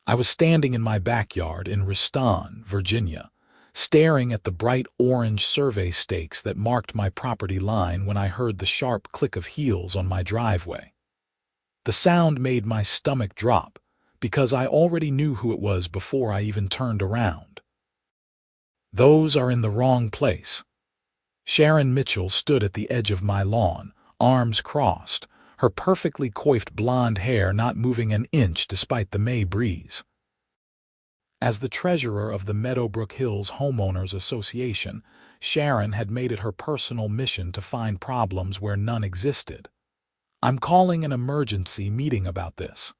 I was standing in my backyard in Reston, Virginia, staring at the bright orange survey stakes that marked my property line when I heard the sharp click of heels on my driveway. The sound made my stomach drop because I already knew who it was before I even turned around. "Those are in the wrong place." Sharon Mitchell stood at the edge of my lawn, arms crossed, her perfectly coiffed blonde hair not moving an inch despite the May breeze. As the treasurer of the Meadowbrook Hills Homeowners Association, Sharon had made it her personal mission to find problems where none existed. "I'm calling an emergency meeting about this."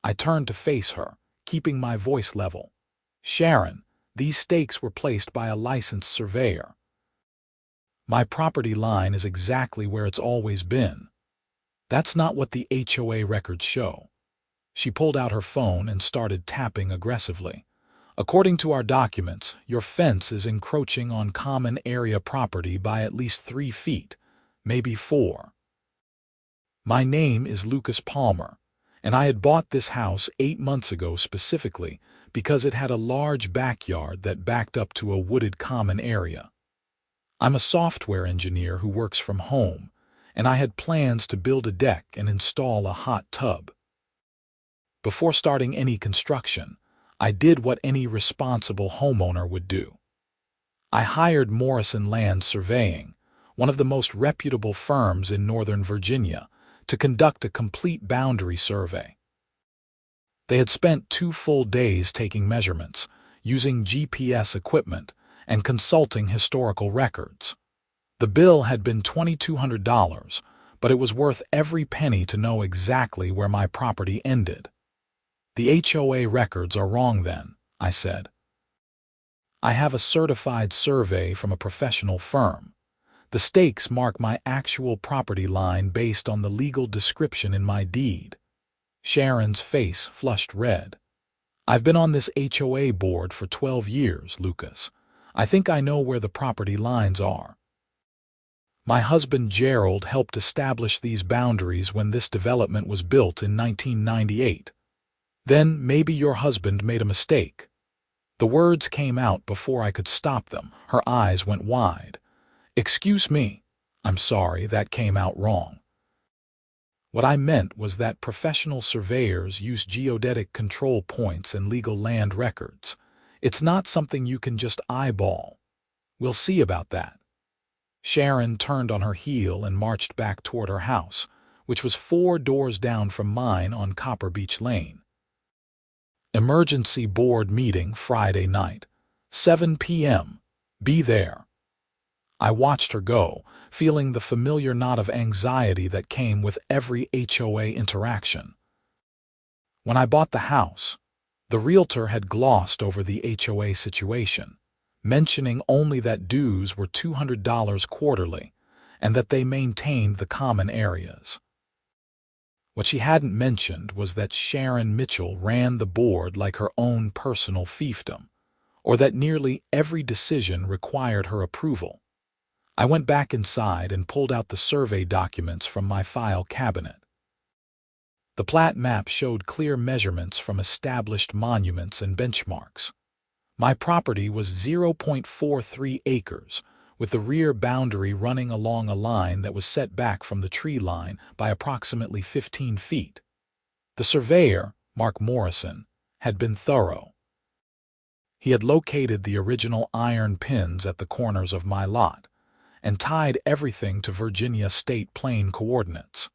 I turned to face her, keeping my voice level. "Sharon, these stakes were placed by a licensed surveyor. My property line is exactly where it's always been. That's not what the HOA records show." She pulled out her phone and started tapping aggressively. "According to our documents, your fence is encroaching on common area property by at least 3 feet, maybe 4. My name is Lucas Palmer, and I had bought this house 8 months ago specifically because it had a large backyard that backed up to a wooded common area. I'm a software engineer who works from home, and I had plans to build a deck and install a hot tub. Before starting any construction, I did what any responsible homeowner would do. I hired Morrison Land Surveying, one of the most reputable firms in Northern Virginia, to conduct a complete boundary survey. They had spent 2 full days taking measurements, using GPS equipment, and consulting historical records. The bill had been $2,200, but it was worth every penny to know exactly where my property ended. "The HOA records are wrong then," I said. "I have a certified survey from a professional firm. The stakes mark my actual property line based on the legal description in my deed." Sharon's face flushed red. "I've been on this HOA board for 12 years, Lucas. I think I know where the property lines are. My husband Gerald helped establish these boundaries when this development was built in 1998. Then maybe your husband made a mistake." The words came out before I could stop them. Her eyes went wide. "Excuse me. I'm sorry, that came out wrong. What I meant was that professional surveyors use geodetic control points and legal land records. It's not something you can just eyeball. We'll see about that." Sharon turned on her heel and marched back toward her house, which was 4 doors down from mine on Copper Beach Lane. "Emergency board meeting Friday night, 7 p.m. Be there." I watched her go, feeling the familiar knot of anxiety that came with every HOA interaction. When I bought the house, the realtor had glossed over the HOA situation, mentioning only that dues were $200 quarterly and that they maintained the common areas. What she hadn't mentioned was that Sharon Mitchell ran the board like her own personal fiefdom, or that nearly every decision required her approval. I went back inside and pulled out the survey documents from my file cabinet. The plat map showed clear measurements from established monuments and benchmarks. My property was 0.43 acres, with the rear boundary running along a line that was set back from the tree line by approximately 15 feet. The surveyor, Mark Morrison, had been thorough. He had located the original iron pins at the corners of my lot and tied everything to Virginia state plane coordinates.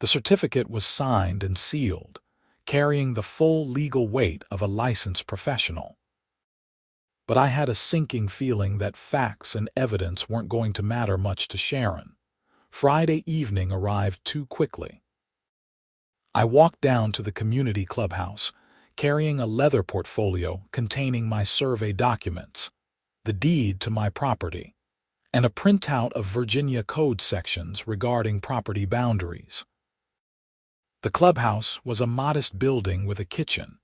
The certificate was signed and sealed, carrying the full legal weight of a licensed professional. But I had a sinking feeling that facts and evidence weren't going to matter much to Sharon. Friday evening arrived too quickly. I walked down to the community clubhouse, carrying a leather portfolio containing my survey documents, the deed to my property, and a printout of Virginia code sections regarding property boundaries. The clubhouse was a modest building with a kitchen,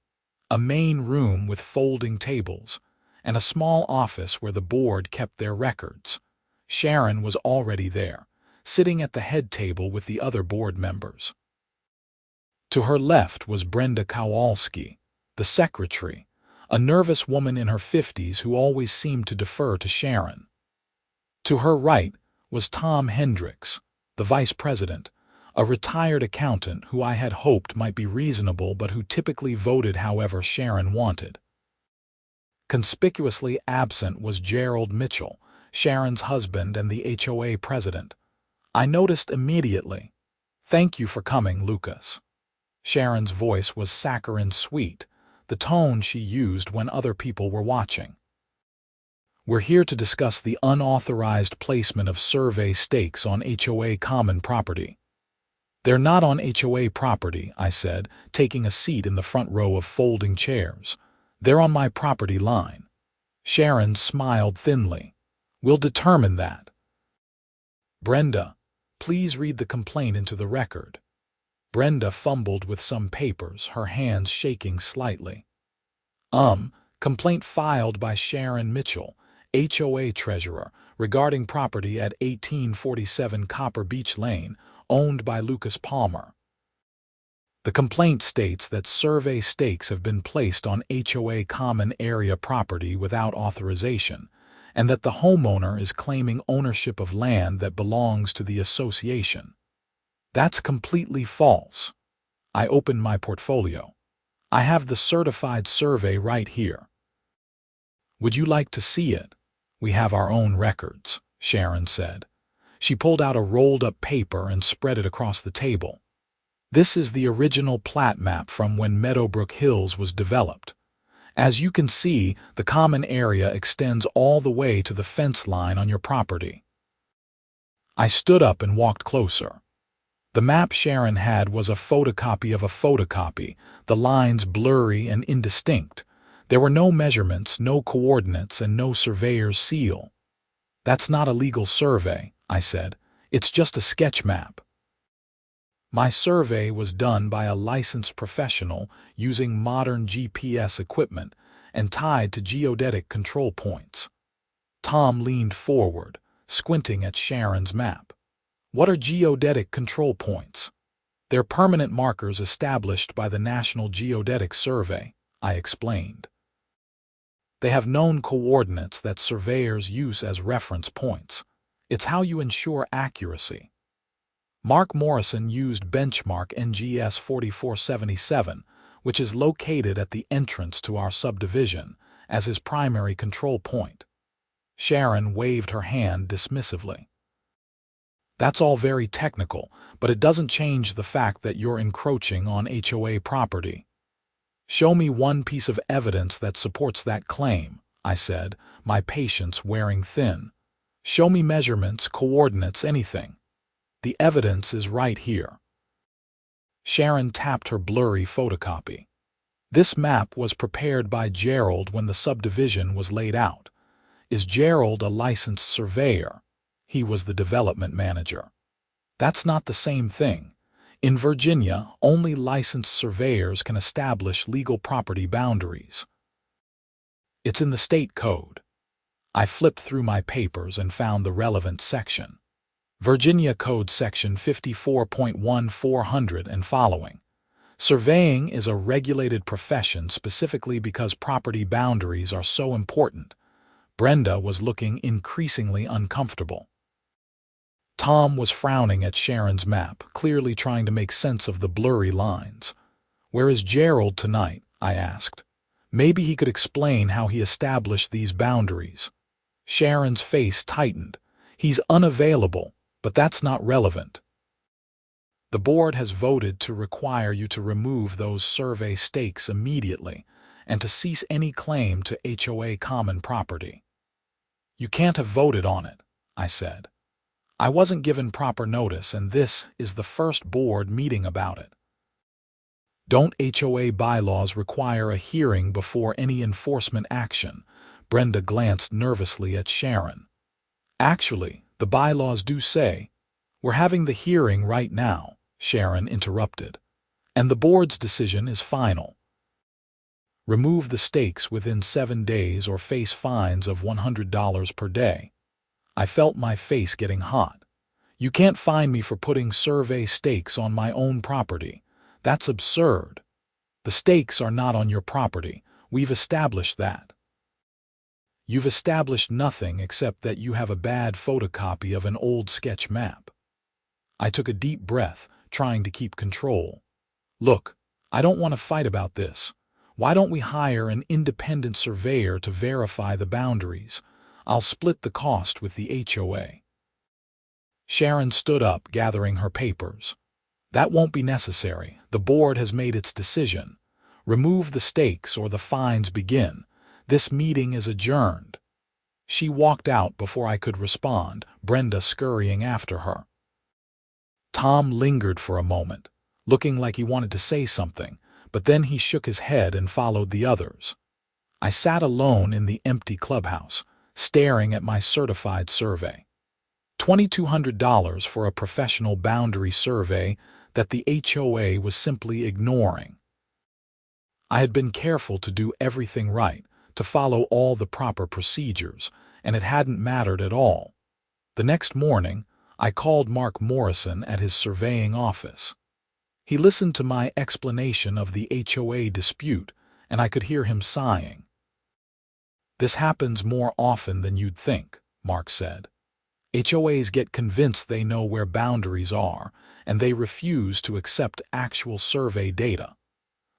a main room with folding tables, and a small office where the board kept their records. Sharon was already there, sitting at the head table with the other board members. To her left was Brenda Kowalski, The secretary, a nervous woman in her 50s who always seemed to defer to Sharon. To her right was Tom Hendricks, the vice president, a retired accountant who I had hoped might be reasonable but who typically voted however Sharon wanted. Conspicuously absent was Gerald Mitchell, Sharon's husband and the HOA president. I noticed immediately. "Thank you for coming, Lucas." Sharon's voice was saccharine sweet, the tone she used when other people were watching. "We're here to discuss the unauthorized placement of survey stakes on HOA common property." "They're not on HOA property," I said, taking a seat in the front row of folding chairs. "They're on my property line." Sharon smiled thinly. "We'll determine that." "Brenda, please read the complaint into the record." Brenda fumbled with some papers, her hands shaking slightly. Complaint filed by Sharon Mitchell, HOA treasurer, regarding property at 1847 Copper Beach Lane, owned by Lucas Palmer. The complaint states that survey stakes have been placed on HOA common area property without authorization, and that the homeowner is claiming ownership of land that belongs to the association. That's completely false. I opened my portfolio. I have the certified survey right here. "Would you like to see it?" "We have our own records," Sharon said. She pulled out a rolled-up paper and spread it across the table. "This is the original plat map from when Meadowbrook Hills was developed. As you can see, the common area extends all the way to the fence line on your property." I stood up and walked closer. The map Sharon had was a photocopy of a photocopy, the lines blurry and indistinct. There were no measurements, no coordinates, and no surveyor's seal. "That's not a legal survey," I said. "It's just a sketch map." My survey was done by a licensed professional using modern GPS equipment and tied to geodetic control points. Tom leaned forward, squinting at Sharon's map. "What are geodetic control points?" "They're permanent markers established by the National Geodetic Survey," I explained. "They have known coordinates that surveyors use as reference points. It's how you ensure accuracy." Mark Morrison used benchmark NGS 4477, which is located at the entrance to our subdivision, as his primary control point. Sharon waved her hand dismissively. "That's all very technical, but it doesn't change the fact that you're encroaching on HOA property." "Show me one piece of evidence that supports that claim," I said, my patience wearing thin. "Show me measurements, coordinates, anything. The evidence is right here." Sharon tapped her blurry photocopy. "This map was prepared by Gerald when the subdivision was laid out. Is Gerald a licensed surveyor?" "He was the development manager." "That's not the same thing. In Virginia, only licensed surveyors can establish legal property boundaries." "It's in the state code." I flipped through my papers and found the relevant section. Virginia Code Section 54.1400 and following. Surveying is a regulated profession specifically because property boundaries are so important. Brenda was looking increasingly uncomfortable. Tom was frowning at Sharon's map, clearly trying to make sense of the blurry lines. "Where is Gerald tonight?" I asked. "Maybe he could explain how he established these boundaries." Sharon's face tightened. "He's unavailable, but that's not relevant. The board has voted to require you to remove those survey stakes immediately and to cease any claim to HOA common property." "You can't have voted on it," I said. "I wasn't given proper notice, and this is the first board meeting about it." "Don't HOA bylaws require a hearing before any enforcement action?" Brenda glanced nervously at Sharon. "Actually, the bylaws do say." "We're having the hearing right now," Sharon interrupted. "And the board's decision is final. Remove the stakes within 7 days or face fines of $100 per day." I felt my face getting hot. "You can't fine me for putting survey stakes on my own property. That's absurd." The stakes are not on your property. We've established that. You've established nothing except that you have a bad photocopy of an old sketch map. I took a deep breath, trying to keep control. Look, I don't want to fight about this. Why don't we hire an independent surveyor to verify the boundaries? I'll split the cost with the HOA. Sharon stood up, gathering her papers. That won't be necessary. The board has made its decision. Remove the stakes or the fines begin. This meeting is adjourned. She walked out before I could respond, Brenda scurrying after her. Tom lingered for a moment, looking like he wanted to say something, but then he shook his head and followed the others. I sat alone in the empty clubhouse, staring at my certified survey. $2,200 for a professional boundary survey that the HOA was simply ignoring. I had been careful to do everything right, to follow all the proper procedures, and it hadn't mattered at all. The next morning, I called Mark Morrison at his surveying office. He listened to my explanation of the HOA dispute, and I could hear him sighing. "This happens more often than you'd think," Mark said. "HOAs get convinced they know where boundaries are, and they refuse to accept actual survey data.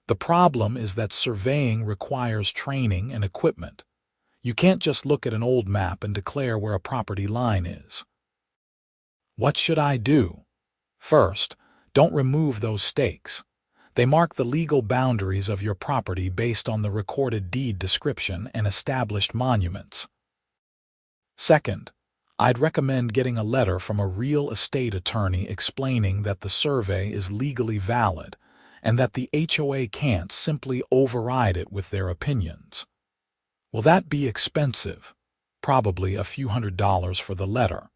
The problem is that surveying requires training and equipment. You can't just look at an old map and declare where a property line is." What should I do? First, don't remove those stakes. They mark the legal boundaries of your property based on the recorded deed description and established monuments. Second, I'd recommend getting a letter from a real estate attorney explaining that the survey is legally valid and that the HOA can't simply override it with their opinions. Will that be expensive? Probably a few $100s for the letter.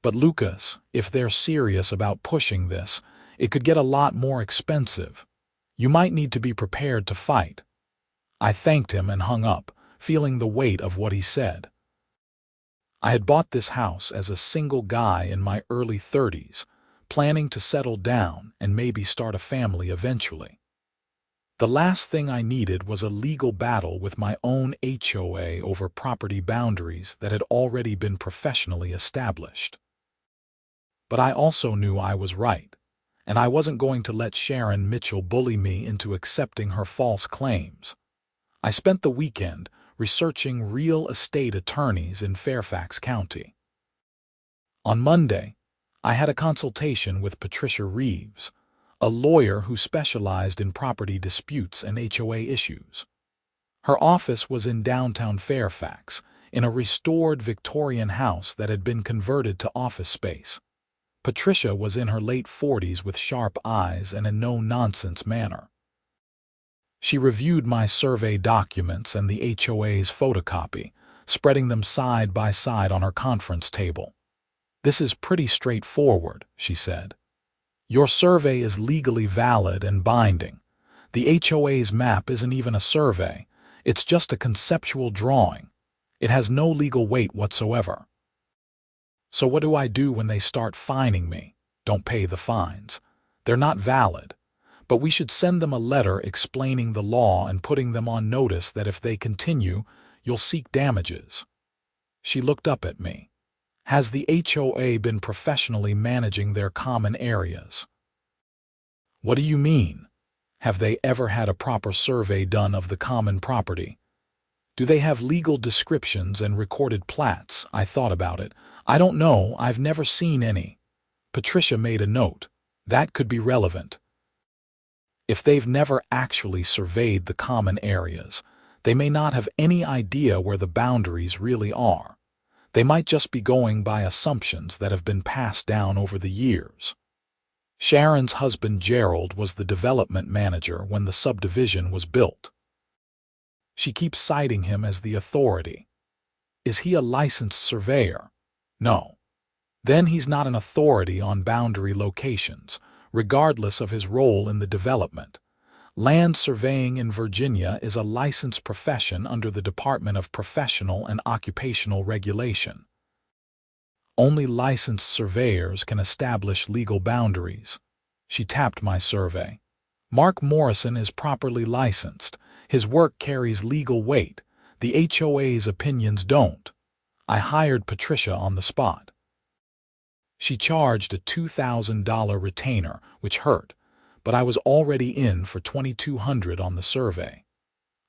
But Lucas, if they're serious about pushing this, it could get a lot more expensive. You might need to be prepared to fight. I thanked him and hung up, feeling the weight of what he said. I had bought this house as a single guy in my early 30s, planning to settle down and maybe start a family eventually. The last thing I needed was a legal battle with my own HOA over property boundaries that had already been professionally established. But I also knew I was right, and I wasn't going to let Sharon Mitchell bully me into accepting her false claims. I spent the weekend researching real estate attorneys in Fairfax County. On Monday, I had a consultation with Patricia Reeves, a lawyer who specialized in property disputes and HOA issues. Her office was in downtown Fairfax, in a restored Victorian house that had been converted to office space. Patricia was in her late 40s with sharp eyes and a no-nonsense manner. She reviewed my survey documents and the HOA's photocopy, spreading them side by side on her conference table. "This is pretty straightforward," she said. "Your survey is legally valid and binding. The HOA's map isn't even a survey. It's just a conceptual drawing. It has no legal weight whatsoever. So what do I do when they start fining me? Don't pay the fines. They're not valid. But we should send them a letter explaining the law and putting them on notice that if they continue, you'll seek damages." She looked up at me. "Has the HOA been professionally managing their common areas?" "What do you mean? Have they ever had a proper survey done of the common property? Do they have legal descriptions and recorded plats?" I thought about it. "I don't know. I've never seen any." Patricia made a note. That could be relevant. If they've never actually surveyed the common areas, they may not have any idea where the boundaries really are. They might just be going by assumptions that have been passed down over the years. Sharon's husband Gerald was the development manager when the subdivision was built. She keeps citing him as the authority. Is he a licensed surveyor? No. Then he's not an authority on boundary locations, regardless of his role in the development. Land surveying in Virginia is a licensed profession under the Department of Professional and Occupational Regulation. Only licensed surveyors can establish legal boundaries. She tapped my survey. Mark Morrison is properly licensed. His work carries legal weight. The HOA's opinions don't. I hired Patricia on the spot. She charged a $2,000 retainer, which hurt, but I was already in for $2,200 on the survey.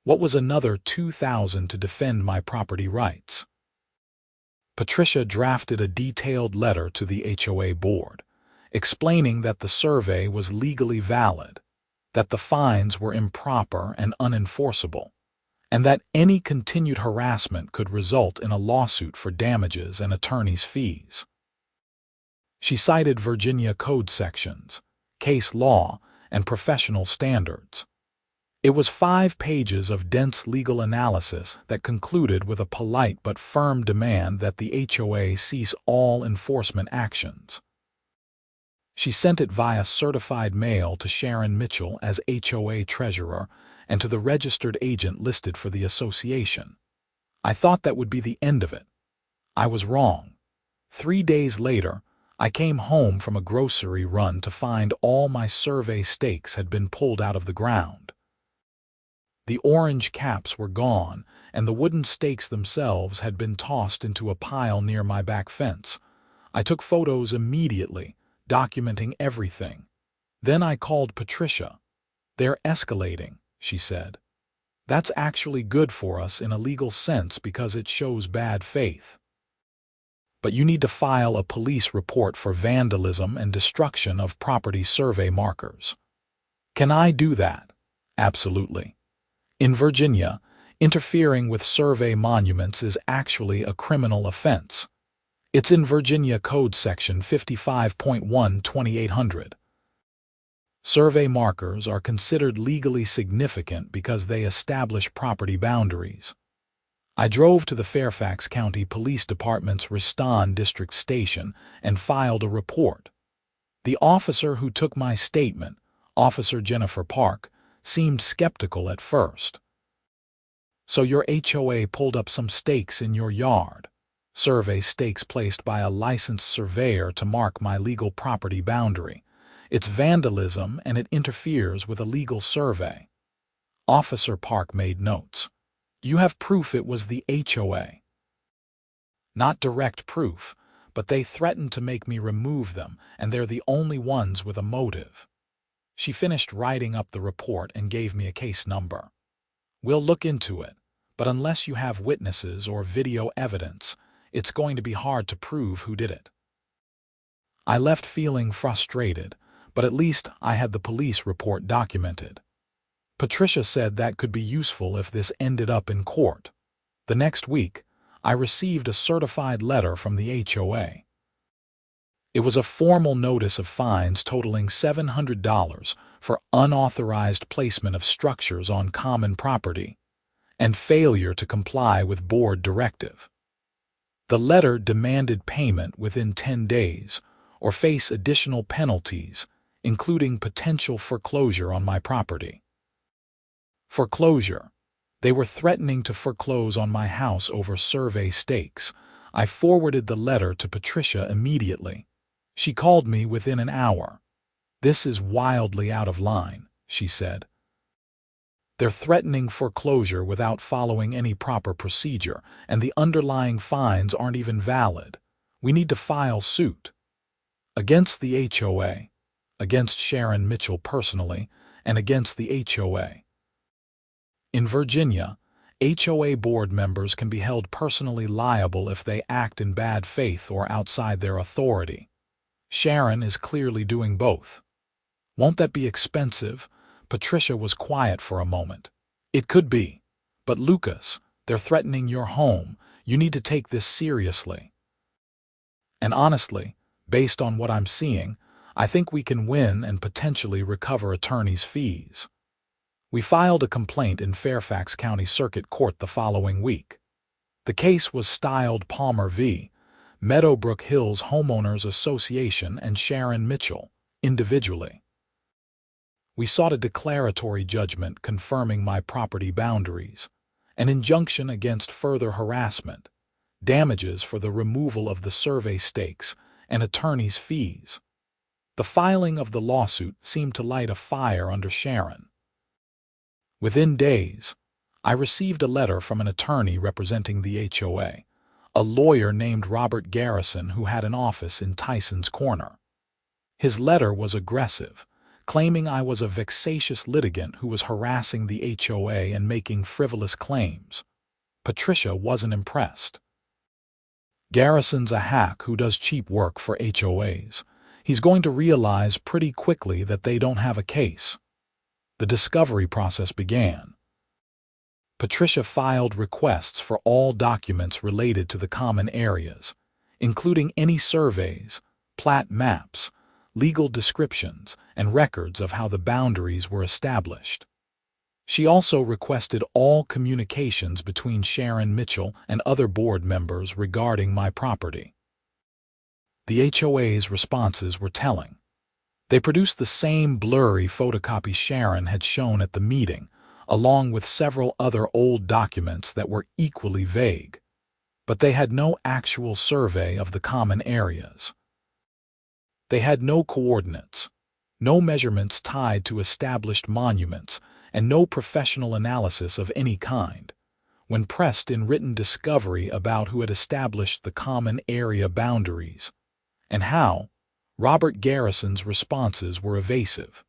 What was another $2,000 to defend my property rights? Patricia drafted a detailed letter to the HOA board, explaining that the survey was legally valid, that the fines were improper and unenforceable, and that any continued harassment could result in a lawsuit for damages and attorney's fees. She cited Virginia code sections, case law, and professional standards. It was 5 pages of dense legal analysis that concluded with a polite but firm demand that the HOA cease all enforcement actions. She sent it via certified mail to Sharon Mitchell as HOA treasurer and to the registered agent listed for the association. I thought that would be the end of it. I was wrong. 3 days later, I came home from a grocery run to find all my survey stakes had been pulled out of the ground. The orange caps were gone, and the wooden stakes themselves had been tossed into a pile near my back fence. I took photos immediately, documenting everything. Then I called Patricia. "They're escalating," she said. "That's actually good for us in a legal sense because it shows bad faith. But you need to file a police report for vandalism and destruction of property survey markers." "Can I do that?" "Absolutely. In Virginia, interfering with survey monuments is actually a criminal offense. It's in Virginia Code Section 55.1 2800. Survey markers are considered legally significant because they establish property boundaries. I drove to the Fairfax County Police Department's Reston District Station and filed a report. The officer who took my statement, Officer Jennifer Park, seemed skeptical at first. "So your HOA pulled up some stakes in your yard?" "Survey stakes placed by a licensed surveyor to mark my legal property boundary. It's vandalism and it interferes with a legal survey." Officer Park made notes. "You have proof it was the HOA." "Not direct proof, but they threatened to make me remove them, and they're the only ones with a motive." She finished writing up the report and gave me a case number. "We'll look into it, but unless you have witnesses or video evidence, it's going to be hard to prove who did it." I left feeling frustrated, but at least I had the police report documented. Patricia said that could be useful if this ended up in court. The next week, I received a certified letter from the HOA. It was a formal notice of fines totaling $700 for unauthorized placement of structures on common property and failure to comply with board directive. The letter demanded payment within 10 days or face additional penalties, including potential foreclosure on my property. Foreclosure. They were threatening to foreclose on my house over survey stakes. I forwarded the letter to Patricia immediately. She called me within an hour. "This is wildly out of line," she said. "They're threatening foreclosure without following any proper procedure, and the underlying fines aren't even valid. We need to file suit." Against the HOA, against Sharon Mitchell personally, and against the HOA. In Virginia, HOA board members can be held personally liable if they act in bad faith or outside their authority. Sharon is clearly doing both. "Won't that be expensive?" Patricia was quiet for a moment. "It could be. But Lucas, they're threatening your home. You need to take this seriously." And honestly, based on what I'm seeing, I think we can win and potentially recover attorney's fees. We filed a complaint in Fairfax County Circuit Court the following week. The case was styled Palmer v. Meadowbrook Hills Homeowners Association and Sharon Mitchell, individually. We sought a declaratory judgment confirming my property boundaries, an injunction against further harassment, damages for the removal of the survey stakes, and attorney's fees. The filing of the lawsuit seemed to light a fire under Sharon. Within days, I received a letter from an attorney representing the HOA, a lawyer named Robert Garrison who had an office in Tyson's Corner. His letter was aggressive, claiming I was a vexatious litigant who was harassing the HOA and making frivolous claims. Patricia wasn't impressed. Garrison's a hack who does cheap work for HOAs. He's going to realize pretty quickly that they don't have a case. The discovery process began. Patricia filed requests for all documents related to the common areas, including any surveys, plat maps, legal descriptions, and records of how the boundaries were established. She also requested all communications between Sharon Mitchell and other board members regarding my property. The HOA's responses were telling. They produced the same blurry photocopy Sharon had shown at the meeting, along with several other old documents that were equally vague. But they had no actual survey of the common areas. They had no coordinates, no measurements tied to established monuments, and no professional analysis of any kind. When pressed in written discovery about who had established the common area boundaries and how, Robert Garrison's responses were evasive.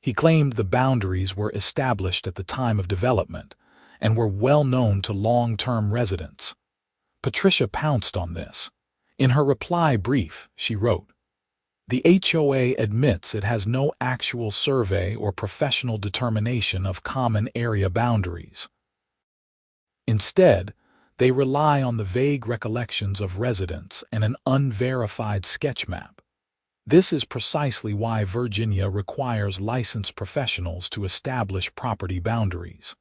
He claimed the boundaries were established at the time of development and were well known to long-term residents. Patricia pounced on this. In her reply brief, she wrote, "The HOA admits it has no actual survey or professional determination of common area boundaries. Instead, they rely on the vague recollections of residents and an unverified sketch map. This is precisely why Virginia requires licensed professionals to establish property boundaries."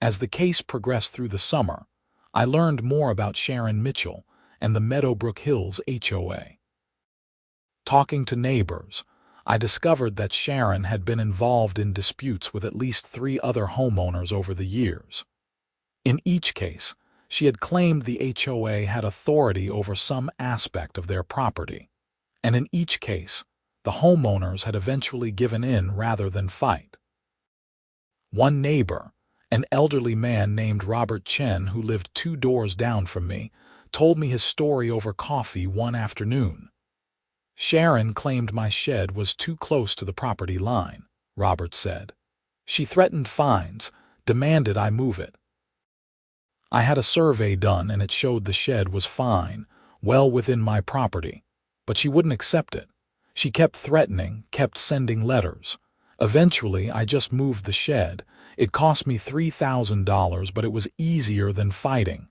As the case progressed through the summer, I learned more about Sharon Mitchell and the Meadowbrook Hills HOA. Talking to neighbors, I discovered that Sharon had been involved in disputes with at least 3 other homeowners over the years. In each case, she had claimed the HOA had authority over some aspect of their property, and in each case, the homeowners had eventually given in rather than fight. One neighbor, an elderly man named Robert Chen who lived 2 doors down from me, told me his story over coffee one afternoon. "Sharon claimed my shed was too close to the property line," Robert said. "She threatened fines, demanded I move it. I had a survey done and it showed the shed was fine, well within my property, but she wouldn't accept it. She kept threatening, kept sending letters. Eventually, I just moved the shed. It cost me $3,000, but it was easier than fighting.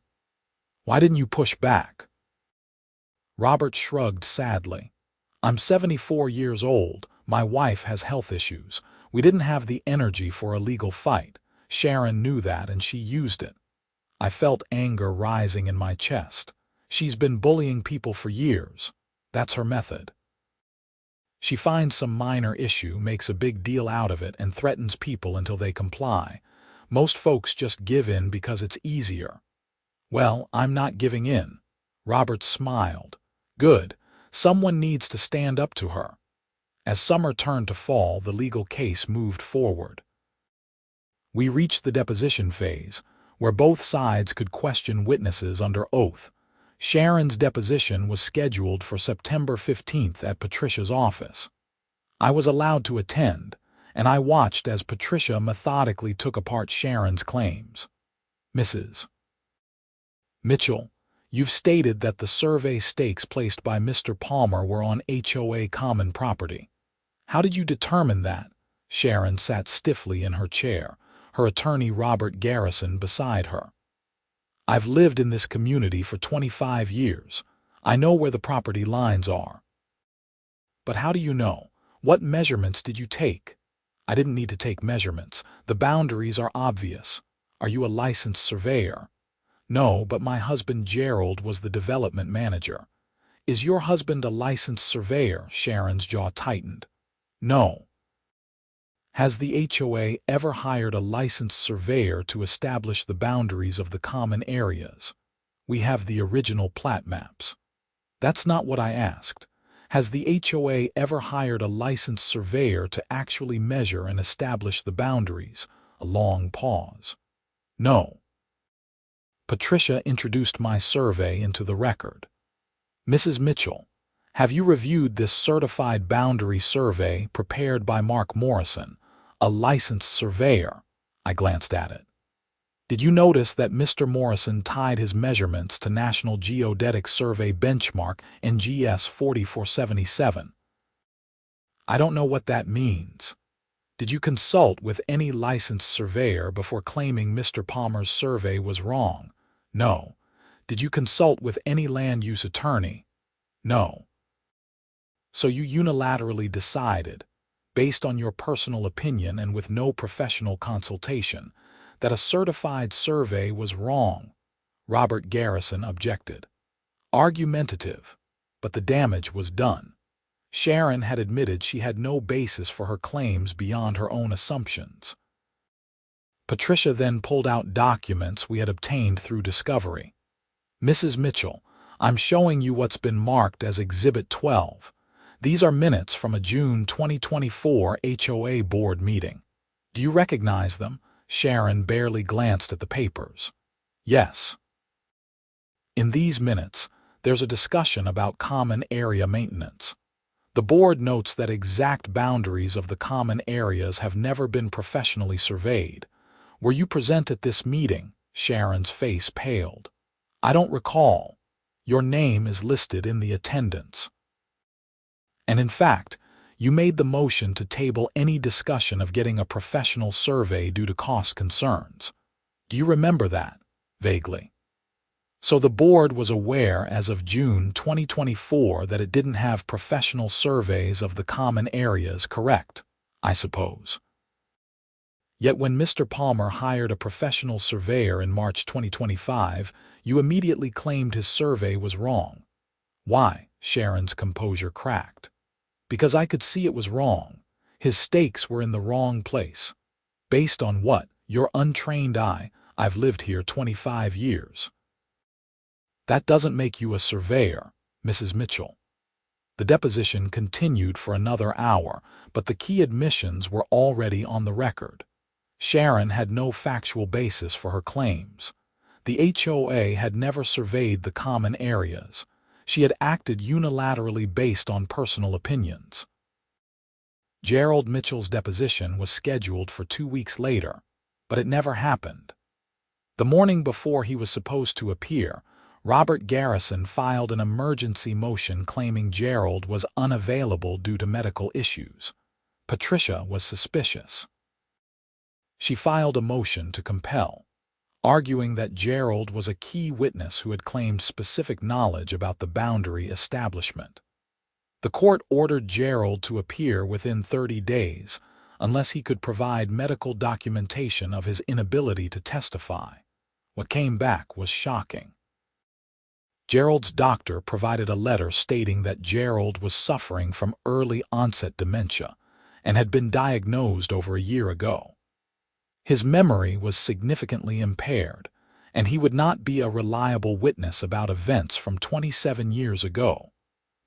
Why didn't you push back?" Robert shrugged sadly. "I'm 74 years old. My wife has health issues. We didn't have the energy for a legal fight. Sharon knew that and she used it. I felt anger rising in my chest. She's been bullying people for years. That's her method. She finds some minor issue, makes a big deal out of it, and threatens people until they comply. Most folks just give in because it's easier." "Well, I'm not giving in." Robert smiled. "Good. Someone needs to stand up to her." As summer turned to fall, the legal case moved forward. We reached the deposition phase, where both sides could question witnesses under oath. Sharon's deposition was scheduled for September 15th at Patricia's office. I was allowed to attend, and I watched as Patricia methodically took apart Sharon's claims. "Mrs. Mitchell, you've stated that the survey stakes placed by Mr. Palmer were on HOA common property. How did you determine that?" Sharon sat stiffly in her chair, her attorney Robert Garrison beside her. "I've lived in this community for 25 years. I know where the property lines are." "But how do you know? What measurements did you take?" "I didn't need to take measurements. The boundaries are obvious." "Are you a licensed surveyor?" "No, but my husband Gerald was the development manager." "Is your husband a licensed surveyor?" Sharon's jaw tightened. "No." "Has the HOA ever hired a licensed surveyor to establish the boundaries of the common areas?" "We have the original plat maps." "That's not what I asked. Has the HOA ever hired a licensed surveyor to actually measure and establish the boundaries? A long pause. No. Patricia introduced my survey into the record. Mrs. Mitchell, have you reviewed this certified boundary survey prepared by Mark Morrison, a licensed surveyor? I glanced at it. Did you notice that Mr. Morrison tied his measurements to National Geodetic Survey benchmark NGS 4477? I don't know what that means. Did you consult with any licensed surveyor before claiming Mr. Palmer's survey was wrong? No. Did you consult with any land use attorney? No. So you unilaterally decided, based on your personal opinion and with no professional consultation, that a certified survey was wrong. Robert Garrison objected. Argumentative, but the damage was done. Sharon had admitted she had no basis for her claims beyond her own assumptions. Patricia then pulled out documents we had obtained through discovery. Mrs. Mitchell, I'm showing you what's been marked as Exhibit 12. These are minutes from a June 2024 HOA board meeting. Do you recognize them? Sharon barely glanced at the papers. Yes. In these minutes, there's a discussion about common area maintenance. The board notes that exact boundaries of the common areas have never been professionally surveyed. Were you present at this meeting? Sharon's face paled. I don't recall. Your name is listed in the attendance. And in fact, you made the motion to table any discussion of getting a professional survey due to cost concerns. Do you remember that? Vaguely. So the board was aware as of June 2024 that it didn't have professional surveys of the common areas, correct? I suppose. Yet when Mr. Palmer hired a professional surveyor in March 2025, you immediately claimed his survey was wrong. Why? Sharon's composure cracked. Because I could see it was wrong. His stakes were in the wrong place. Based on what? Your untrained eye. I've lived here 25 years. That doesn't make you a surveyor, Mrs. Mitchell. The deposition continued for another hour, but the key admissions were already on the record. Sharon had no factual basis for her claims. The HOA had never surveyed the common areas. She had acted unilaterally based on personal opinions. Gerald Mitchell's deposition was scheduled for 2 weeks later, but it never happened. The morning before he was supposed to appear, Robert Garrison filed an emergency motion claiming Gerald was unavailable due to medical issues. Patricia was suspicious. She filed a motion to compel, arguing that Gerald was a key witness who had claimed specific knowledge about the boundary establishment. The court ordered Gerald to appear within 30 days unless he could provide medical documentation of his inability to testify. What came back was shocking. Gerald's doctor provided a letter stating that Gerald was suffering from early-onset dementia and had been diagnosed over a year ago. His memory was significantly impaired, and he would not be a reliable witness about events from 27 years ago.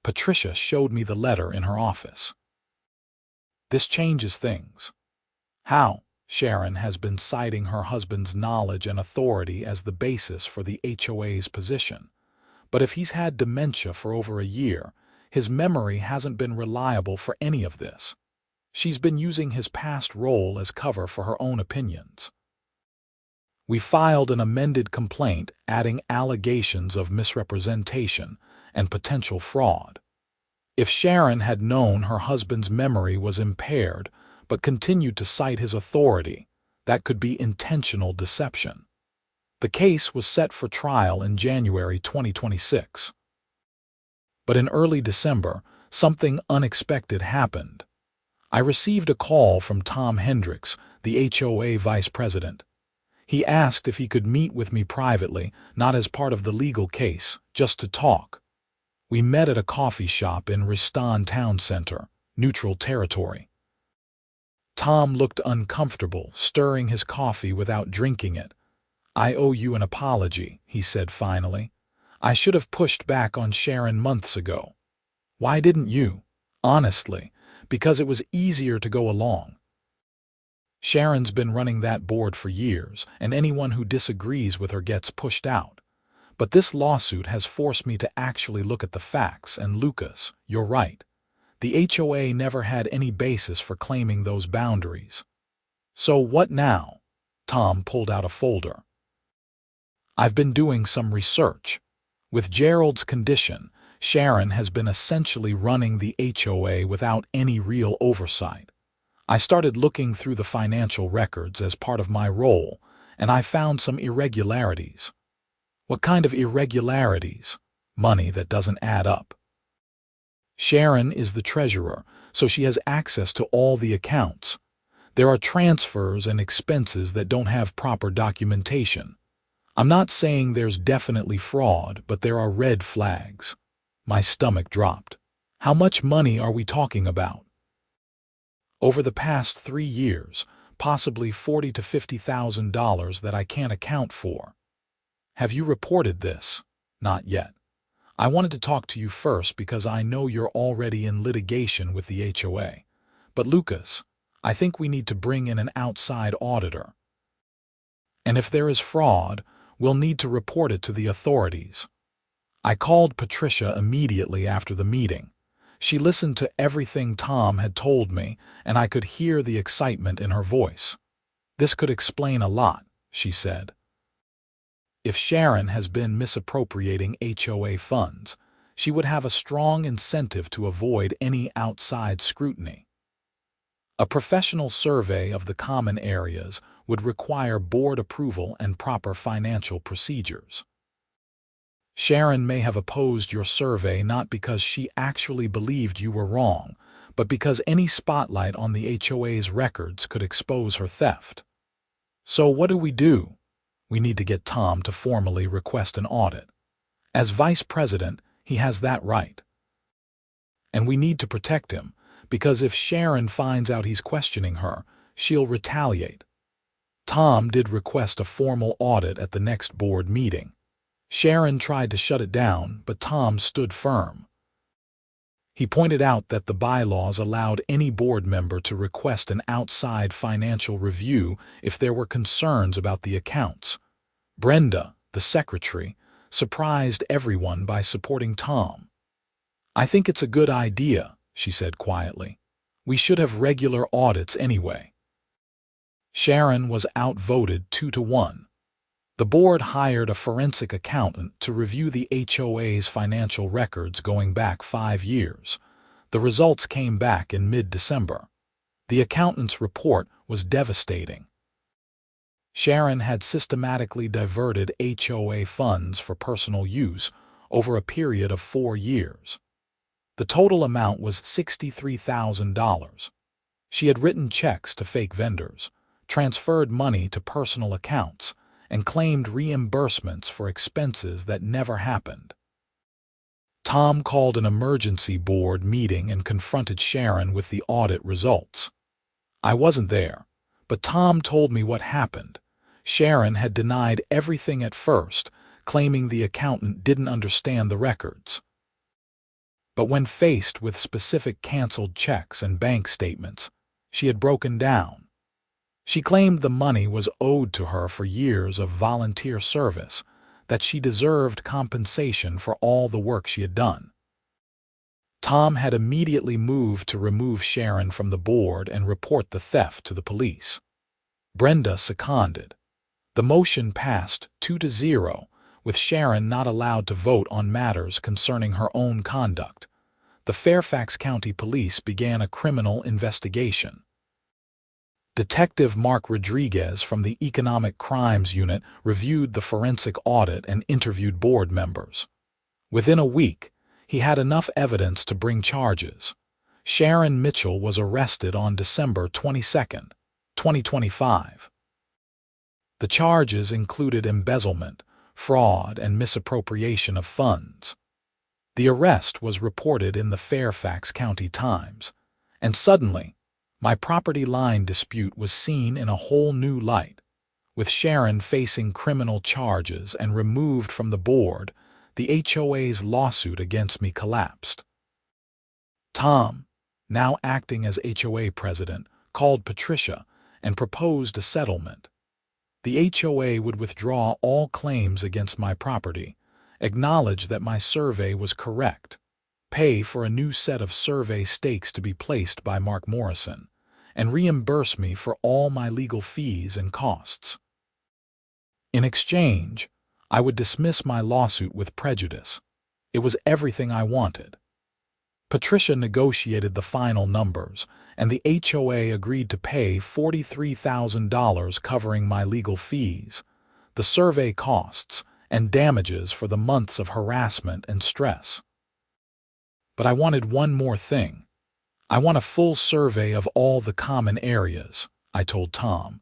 Patricia showed me the letter in her office. This changes things. How? Sharon has been citing her husband's knowledge and authority as the basis for the HOA's position. But if he's had dementia for over a year, his memory hasn't been reliable for any of this. She's been using his past role as cover for her own opinions. We filed an amended complaint adding allegations of misrepresentation and potential fraud. If Sharon had known her husband's memory was impaired but continued to cite his authority, that could be intentional deception. The case was set for trial in January 2026. But in early December, something unexpected happened. I received a call from Tom Hendricks, the HOA vice president. He asked if he could meet with me privately, not as part of the legal case, just to talk. We met at a coffee shop in Riston Town Center, neutral territory. Tom looked uncomfortable, stirring his coffee without drinking it. I owe you an apology, he said finally. I should have pushed back on Sharon months ago. Why didn't you? Honestly, because it was easier to go along. Sharon's been running that board for years, and anyone who disagrees with her gets pushed out. But this lawsuit has forced me to actually look at the facts, and Lucas, you're right. The HOA never had any basis for claiming those boundaries. So what now? Tom pulled out a folder. I've been doing some research. With Gerald's condition, Sharon has been essentially running the HOA without any real oversight. I started looking through the financial records as part of my role, and I found some irregularities. What kind of irregularities? Money that doesn't add up. Sharon is the treasurer, so she has access to all the accounts. There are transfers and expenses that don't have proper documentation. I'm not saying there's definitely fraud, but there are red flags. My stomach dropped. How much money are we talking about? Over the past 3 years, possibly $40,000 to $50,000 that I can't account for. Have you reported this? Not yet. I wanted to talk to you first because I know you're already in litigation with the HOA. But Lucas, I think we need to bring in an outside auditor. And if there is fraud, we'll need to report it to the authorities. I called Patricia immediately after the meeting. She listened to everything Tom had told me, and I could hear the excitement in her voice. This could explain a lot, she said. If Sharon has been misappropriating HOA funds, she would have a strong incentive to avoid any outside scrutiny. A professional survey of the common areas would require board approval and proper financial procedures. Sharon may have opposed your survey not because she actually believed you were wrong, but because any spotlight on the HOA's records could expose her theft. So what do? We need to get Tom to formally request an audit. As vice president, he has that right. And we need to protect him, because if Sharon finds out he's questioning her, she'll retaliate. Tom did request a formal audit at the next board meeting. Sharon tried to shut it down, but Tom stood firm. He pointed out that the bylaws allowed any board member to request an outside financial review if there were concerns about the accounts. Brenda, the secretary, surprised everyone by supporting Tom. I think it's a good idea, she said quietly. We should have regular audits anyway. Sharon was outvoted 2-1. The board hired a forensic accountant to review the HOA's financial records going back 5 years. The results came back in mid-December. The accountant's report was devastating. Sharon had systematically diverted HOA funds for personal use over a period of 4 years. The total amount was $63,000. She had written checks to fake vendors, transferred money to personal accounts, and claimed reimbursements for expenses that never happened. Tom called an emergency board meeting and confronted Sharon with the audit results. I wasn't there, but Tom told me what happened. Sharon had denied everything at first, claiming the accountant didn't understand the records. But when faced with specific canceled checks and bank statements, she had broken down. She claimed the money was owed to her for years of volunteer service, that she deserved compensation for all the work she had done. Tom had immediately moved to remove Sharon from the board and report the theft to the police. Brenda seconded. The motion passed 2-0, with Sharon not allowed to vote on matters concerning her own conduct. The Fairfax County Police began a criminal investigation. Detective Mark Rodriguez from the Economic Crimes Unit reviewed the forensic audit and interviewed board members. Within a week, he had enough evidence to bring charges. Sharon Mitchell was arrested on December 22, 2025. The charges included embezzlement, fraud, and misappropriation of funds. The arrest was reported in the Fairfax County Times, and suddenly, my property line dispute was seen in a whole new light. With Sharon facing criminal charges and removed from the board, the HOA's lawsuit against me collapsed. Tom, now acting as HOA president, called Patricia and proposed a settlement. The HOA would withdraw all claims against my property, acknowledge that my survey was correct, pay for a new set of survey stakes to be placed by Mark Morrison, and reimburse me for all my legal fees and costs. In exchange, I would dismiss my lawsuit with prejudice. It was everything I wanted. Patricia negotiated the final numbers, and the HOA agreed to pay $43,000 covering my legal fees, the survey costs, and damages for the months of harassment and stress. But I wanted one more thing. I want a full survey of all the common areas, I told Tom.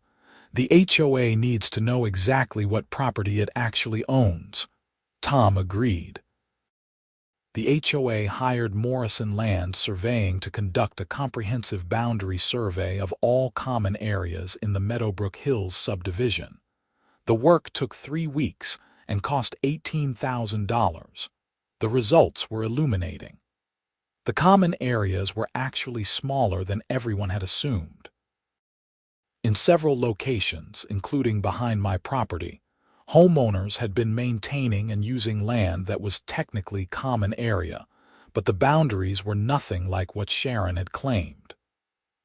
The HOA needs to know exactly what property it actually owns. Tom agreed. The HOA hired Morrison Land Surveying to conduct a comprehensive boundary survey of all common areas in the Meadowbrook Hills subdivision. The work took 3 weeks and cost $18,000. The results were illuminating. The common areas were actually smaller than everyone had assumed. In several locations, including behind my property, homeowners had been maintaining and using land that was technically common area, but the boundaries were nothing like what Sharon had claimed.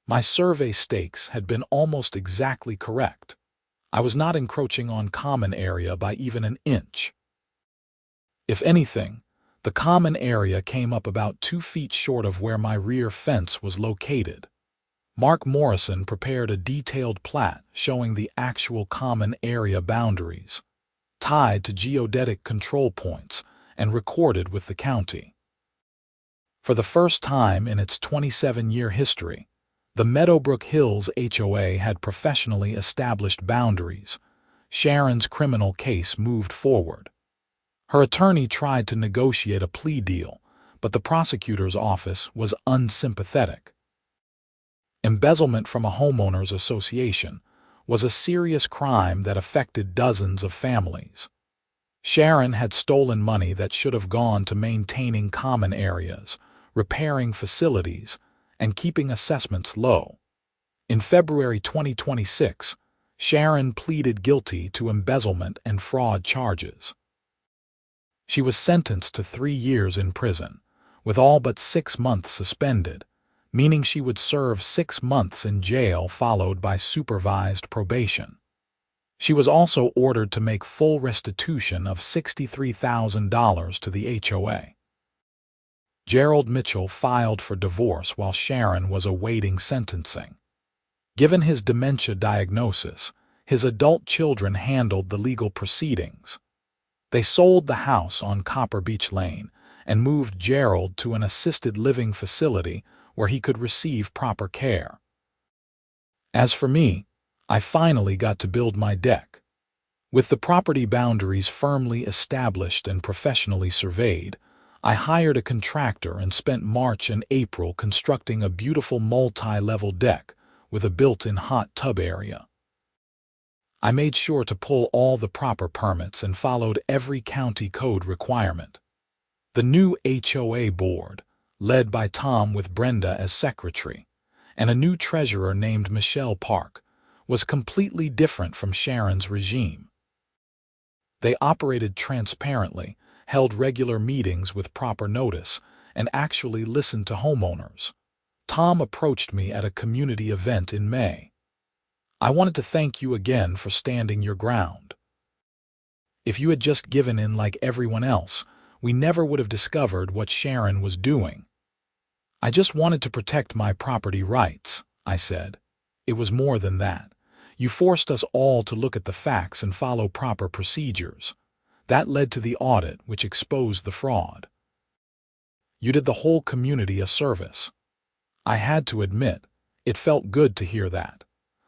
My survey stakes had been almost exactly correct. I was not encroaching on common area by even an inch. If anything, the common area came up about 2 feet short of where my rear fence was located. Mark Morrison prepared a detailed plat showing the actual common area boundaries, tied to geodetic control points and recorded with the county. For the first time in its 27-year history, the Meadowbrook Hills HOA had professionally established boundaries. Sharon's criminal case moved forward. Her attorney tried to negotiate a plea deal, but the prosecutor's office was unsympathetic. Embezzlement from a homeowners association was a serious crime that affected dozens of families. Sharon had stolen money that should have gone to maintaining common areas, repairing facilities, and keeping assessments low. In February 2026, Sharon pleaded guilty to embezzlement and fraud charges. She was sentenced to 3 years in prison, with all but 6 months suspended, meaning she would serve 6 months in jail followed by supervised probation. She was also ordered to make full restitution of $63,000 to the HOA. Gerald Mitchell filed for divorce while Sharon was awaiting sentencing. Given his dementia diagnosis, his adult children handled the legal proceedings. They sold the house on Copper Beach Lane and moved Gerald to an assisted living facility where he could receive proper care. As for me, I finally got to build my deck. With the property boundaries firmly established and professionally surveyed, I hired a contractor and spent March and April constructing a beautiful multi-level deck with a built-in hot tub area. I made sure to pull all the proper permits and followed every county code requirement. The new HOA board, led by Tom with Brenda as secretary, and a new treasurer named Michelle Park, was completely different from Sharon's regime. They operated transparently, held regular meetings with proper notice, and actually listened to homeowners. Tom approached me at a community event in May. "I wanted to thank you again for standing your ground. If you had just given in like everyone else, we never would have discovered what Sharon was doing. I just wanted to protect my property rights," I said. "It was more than that. You forced us all to look at the facts and follow proper procedures. That led to the audit, which exposed the fraud. You did the whole community a service." I had to admit, it felt good to hear that.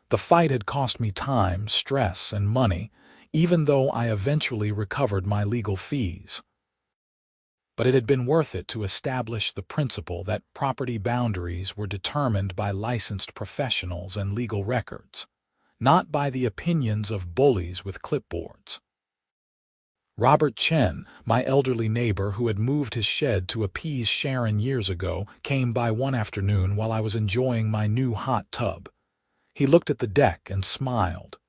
The fight had cost me time, stress, and money, even though I eventually recovered my legal fees. But it had been worth it to establish the principle that property boundaries were determined by licensed professionals and legal records, not by the opinions of bullies with clipboards. Robert Chen, my elderly neighbor who had moved his shed to appease Sharon years ago, came by one afternoon while I was enjoying my new hot tub. He looked at the deck and smiled.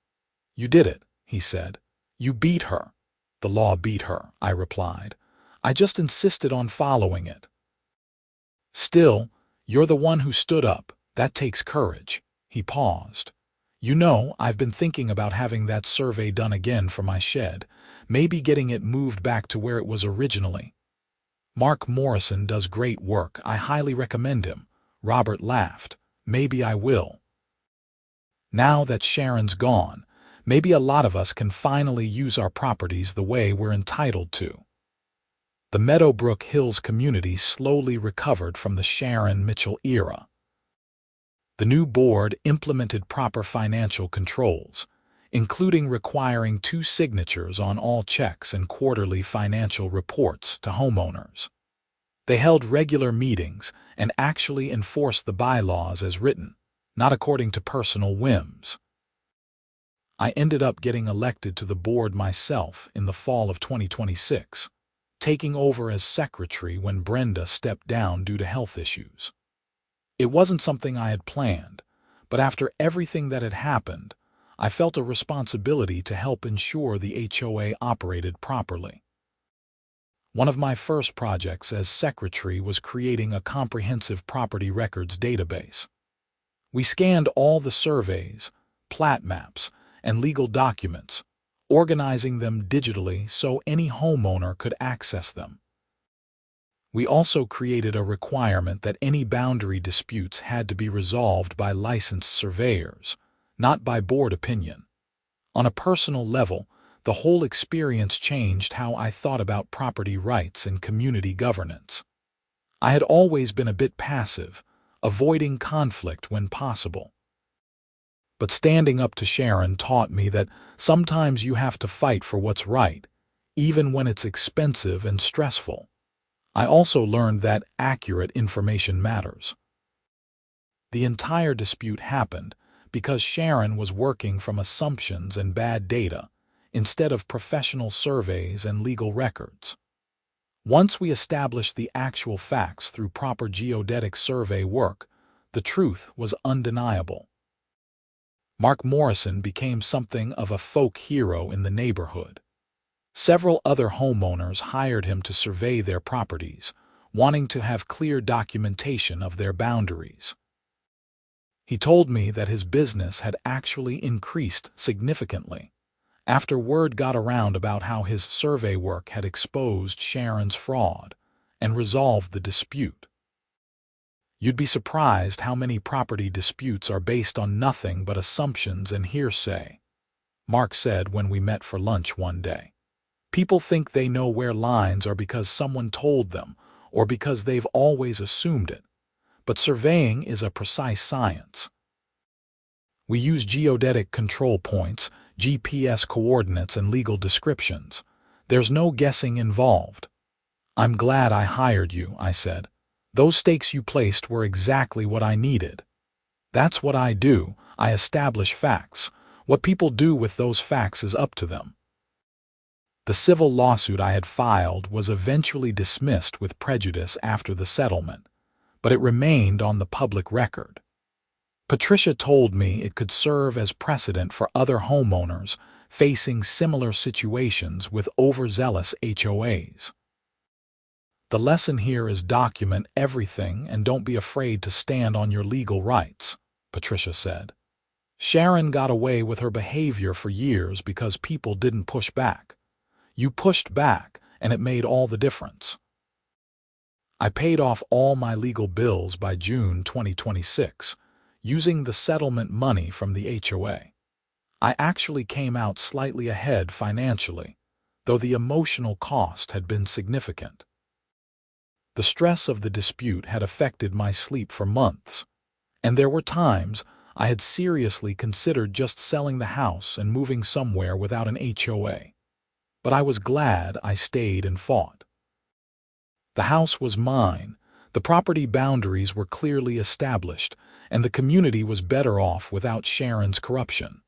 "You did it," he said. "You beat her." "The law beat her," I replied. "I just insisted on following it." "Still, you're the one who stood up. That takes courage." He paused. "You know, I've been thinking about having that survey done again for my shed, maybe getting it moved back to where it was originally." "Mark Morrison does great work. I highly recommend him." Robert laughed. "Maybe I will. Now that Sharon's gone, maybe a lot of us can finally use our properties the way we're entitled to." The Meadowbrook Hills community slowly recovered from the Sharon Mitchell era. The new board implemented proper financial controls, including requiring 2 signatures on all checks and quarterly financial reports to homeowners. They held regular meetings and actually enforced the bylaws as written, not according to personal whims. I ended up getting elected to the board myself in the fall of 2026, taking over as secretary when Brenda stepped down due to health issues. It wasn't something I had planned, but after everything that had happened, I felt a responsibility to help ensure the HOA operated properly. One of my first projects as secretary was creating a comprehensive property records database. We scanned all the surveys, plat maps, and legal documents, organizing them digitally so any homeowner could access them. We also created a requirement that any boundary disputes had to be resolved by licensed surveyors, not by board opinion. On a personal level, the whole experience changed how I thought about property rights and community governance. I had always been a bit passive, avoiding conflict when possible. But standing up to Sharon taught me that sometimes you have to fight for what's right, even when it's expensive and stressful. I also learned that accurate information matters. The entire dispute happened because Sharon was working from assumptions and bad data instead of professional surveys and legal records. Once we established the actual facts through proper geodetic survey work, the truth was undeniable. Mark Morrison became something of a folk hero in the neighborhood. Several other homeowners hired him to survey their properties, wanting to have clear documentation of their boundaries. He told me that his business had actually increased significantly after word got around about how his survey work had exposed Sharon's fraud and resolved the dispute. You'd be surprised how many property disputes are based on nothing but assumptions and hearsay, Mark said when we met for lunch one day. People think they know where lines are because someone told them or because they've always assumed it, but surveying is a precise science. We use geodetic control points, GPS coordinates, and legal descriptions. There's no guessing involved. "I'm glad I hired you," I said. "Those stakes you placed were exactly what I needed." "That's what I do. I establish facts. What people do with those facts is up to them." The civil lawsuit I had filed was eventually dismissed with prejudice after the settlement, but it remained on the public record. Patricia told me it could serve as precedent for other homeowners facing similar situations with overzealous HOAs. "The lesson here is document everything and don't be afraid to stand on your legal rights," Patricia said. "Sharon got away with her behavior for years because people didn't push back. You pushed back, and it made all the difference." I paid off all my legal bills by June 2026, using the settlement money from the HOA. I actually came out slightly ahead financially, though the emotional cost had been significant. The stress of the dispute had affected my sleep for months, and there were times I had seriously considered just selling the house and moving somewhere without an HOA. But I was glad I stayed and fought. The house was mine, the property boundaries were clearly established, and the community was better off without Sharon's corruption.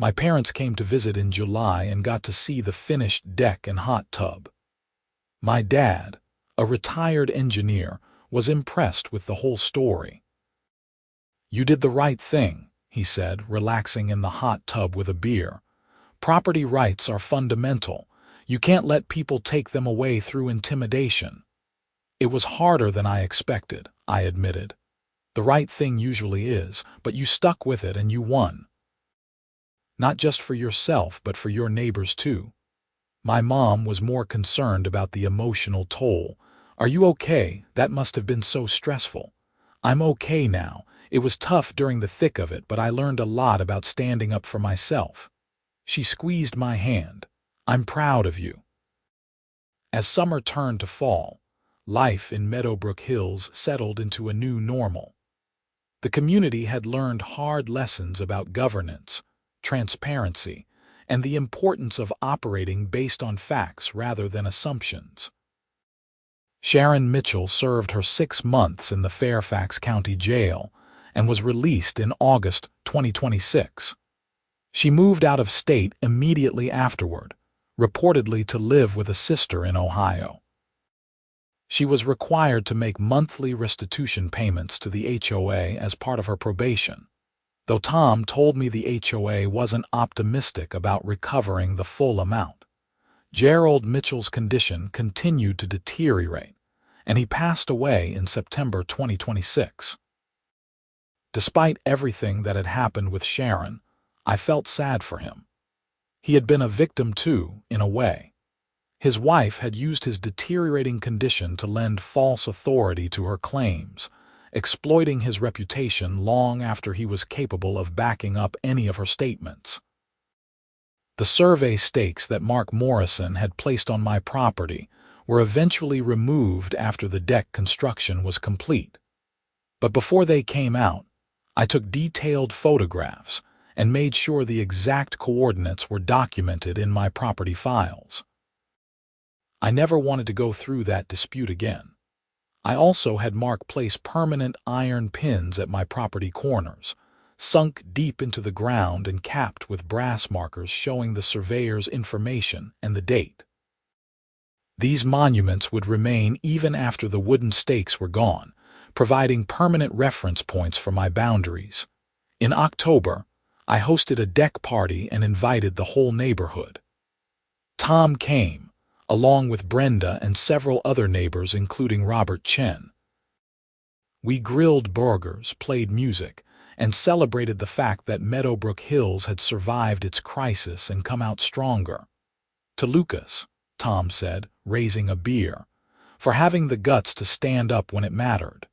My parents came to visit in July and got to see the finished deck and hot tub. My dad, a retired engineer, was impressed with the whole story. "You did the right thing," he said, relaxing in the hot tub with a beer. "Property rights are fundamental. You can't let people take them away through intimidation." "It was harder than I expected," I admitted. "The right thing usually is, but you stuck with it and you won. Not just for yourself, but for your neighbors too." My mom was more concerned about the emotional toll. "Are you okay? That must have been so stressful." "I'm okay now. It was tough during the thick of it, but I learned a lot about standing up for myself." She squeezed my hand. "I'm proud of you." As summer turned to fall, life in Meadowbrook Hills settled into a new normal. The community had learned hard lessons about governance, transparency, and the importance of operating based on facts rather than assumptions. Sharon Mitchell served her 6 months in the Fairfax County Jail and was released in August 2026. She moved out of state immediately afterward, reportedly to live with a sister in Ohio. She was required to make monthly restitution payments to the HOA as part of her probation, though Tom told me the HOA wasn't optimistic about recovering the full amount. Gerald Mitchell's condition continued to deteriorate, and he passed away in September 2026. Despite everything that had happened with Sharon, I felt sad for him. He had been a victim too, in a way. His wife had used his deteriorating condition to lend false authority to her claims, exploiting his reputation long after he was capable of backing up any of her statements. The survey stakes that Mark Morrison had placed on my property were eventually removed after the deck construction was complete. But before they came out, I took detailed photographs and made sure the exact coordinates were documented in my property files. I never wanted to go through that dispute again. I also had Mark place permanent iron pins at my property corners, sunk deep into the ground and capped with brass markers showing the surveyor's information and the date. These monuments would remain even after the wooden stakes were gone, providing permanent reference points for my boundaries. In October, I hosted a deck party and invited the whole neighborhood. Tom came, along with Brenda and several other neighbors including Robert Chen. We grilled burgers, played music, and celebrated the fact that Meadowbrook Hills had survived its crisis and come out stronger. "To Lucas," Tom said, raising a beer, "for having the guts to stand up when it mattered."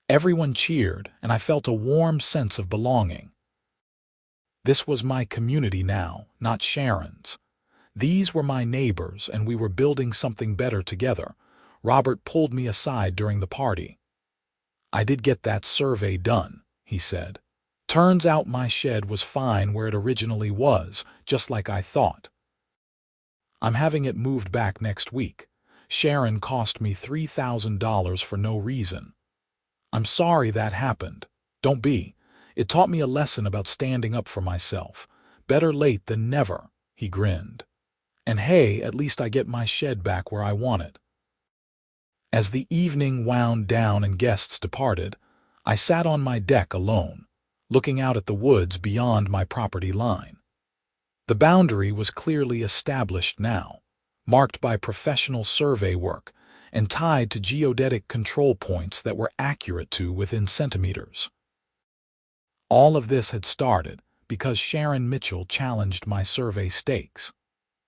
Everyone cheered, and I felt a warm sense of belonging. This was my community now, not Sharon's. These were my neighbors, and we were building something better together. Robert pulled me aside during the party. "I did get that survey done," he said. "Turns out my shed was fine where it originally was, just like I thought. I'm having it moved back next week. Sharon cost me $3,000 for no reason. I'm sorry that happened. Don't be. It taught me a lesson about standing up for myself. Better late than never," he grinned. "And hey, at least I get my shed back where I want it." As the evening wound down and guests departed, I sat on my deck alone, looking out at the woods beyond my property line. The boundary was clearly established now, marked by professional survey work and tied to geodetic control points that were accurate to within centimeters. All of this had started because Sharon Mitchell challenged my survey stakes.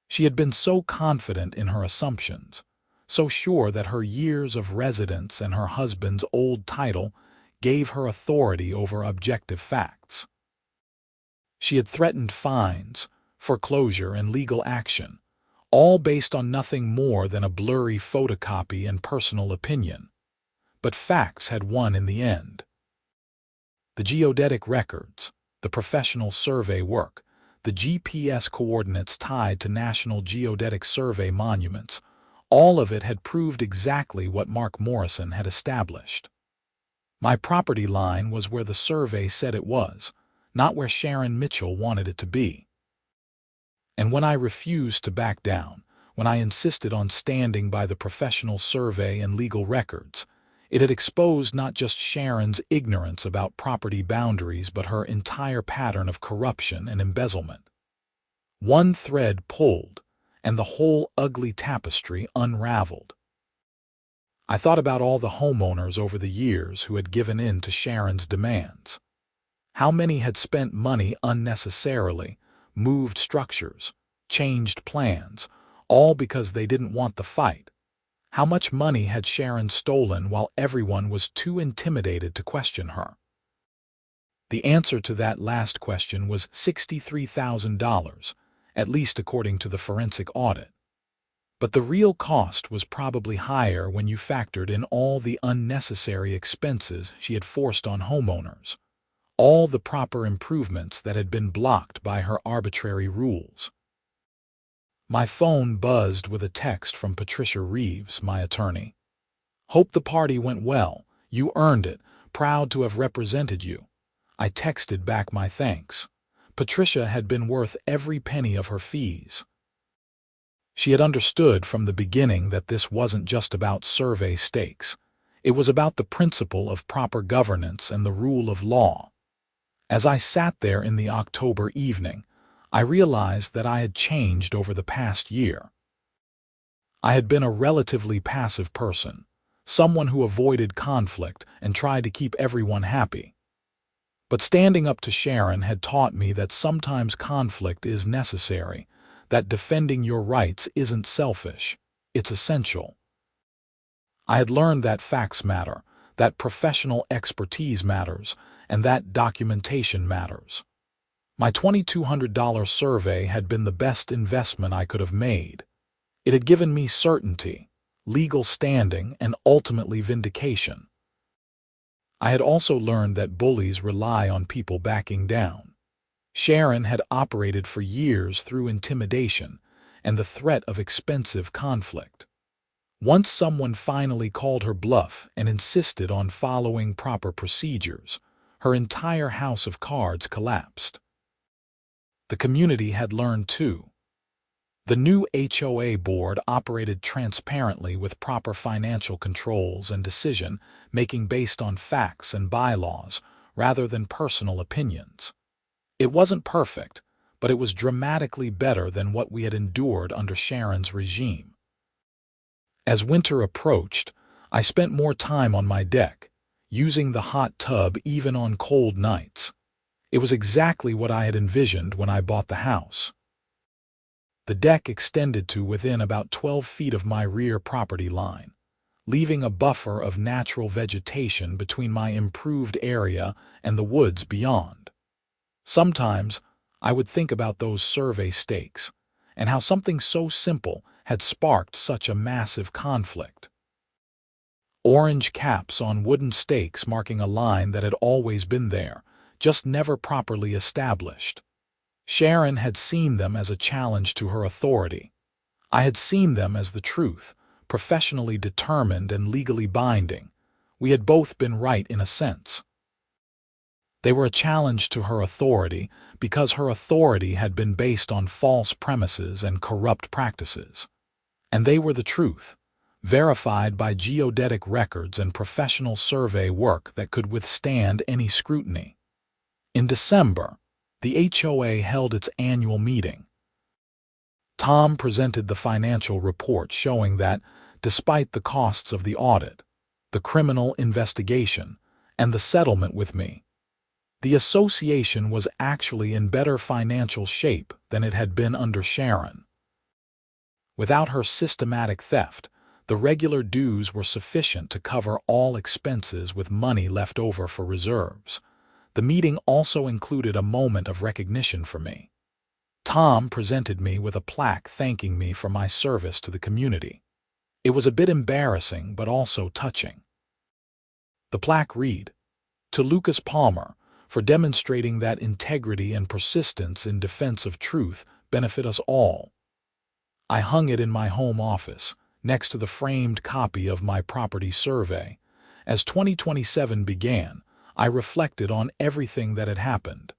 She had been so confident in her assumptions, so sure that her years of residence and her husband's old title gave her authority over objective facts. She had threatened fines, foreclosure, and legal action, all based on nothing more than a blurry photocopy and personal opinion. But facts had won in the end. The geodetic records, the professional survey work, the GPS coordinates tied to National Geodetic Survey monuments, all of it had proved exactly what Mark Morrison had established. My property line was where the survey said it was, not where Sharon Mitchell wanted it to be. And when I refused to back down, when I insisted on standing by the professional survey and legal records, it had exposed not just Sharon's ignorance about property boundaries but her entire pattern of corruption and embezzlement. One thread pulled, and the whole ugly tapestry unraveled. I thought about all the homeowners over the years who had given in to Sharon's demands. How many had spent money unnecessarily, moved structures, changed plans, all because they didn't want the fight? How much money had Sharon stolen while everyone was too intimidated to question her? The answer to that last question was $63,000, at least according to the forensic audit. But the real cost was probably higher when you factored in all the unnecessary expenses she had forced on homeowners, all the proper improvements that had been blocked by her arbitrary rules. My phone buzzed with a text from Patricia Reeves, my attorney. "Hope the party went well. You earned it. Proud to have represented you." I texted back my thanks. Patricia had been worth every penny of her fees. She had understood from the beginning that this wasn't just about survey stakes. It was about the principle of proper governance and the rule of law. As I sat there in the October evening, I realized that I had changed over the past year. I had been a relatively passive person, someone who avoided conflict and tried to keep everyone happy. But standing up to Sharon had taught me that sometimes conflict is necessary, that defending your rights isn't selfish, it's essential. I had learned that facts matter, that professional expertise matters, and that documentation matters. My $2,200 survey had been the best investment I could have made. It had given me certainty, legal standing, and ultimately vindication. I had also learned that bullies rely on people backing down. Sharon had operated for years through intimidation and the threat of expensive conflict. Once someone finally called her bluff and insisted on following proper procedures, her entire house of cards collapsed. The community had learned too. The new HOA board operated transparently with proper financial controls and decision-making based on facts and bylaws rather than personal opinions. It wasn't perfect, but it was dramatically better than what we had endured under Sharon's regime. As winter approached, I spent more time on my deck, using the hot tub even on cold nights. It was exactly what I had envisioned when I bought the house. The deck extended to within about 12 feet of my rear property line, leaving a buffer of natural vegetation between my improved area and the woods beyond. Sometimes I would think about those survey stakes and how something so simple had sparked such a massive conflict. Orange caps on wooden stakes marking a line that had always been there, just never properly established. Sharon had seen them as a challenge to her authority. I had seen them as the truth, professionally determined and legally binding. We had both been right in a sense. They were a challenge to her authority because her authority had been based on false premises and corrupt practices. And they were the truth, verified by geodetic records and professional survey work that could withstand any scrutiny. In December, the HOA held its annual meeting. Tom presented the financial report showing that, despite the costs of the audit, the criminal investigation, and the settlement with me, the association was actually in better financial shape than it had been under Sharon. Without her systematic theft, the regular dues were sufficient to cover all expenses with money left over for reserves. The meeting also included a moment of recognition for me. Tom presented me with a plaque thanking me for my service to the community. It was a bit embarrassing but also touching. The plaque read, "To Lucas Palmer, for demonstrating that integrity and persistence in defense of truth benefit us all." I hung it in my home office, next to the framed copy of my property survey. As 2027 began, I reflected on everything that had happened.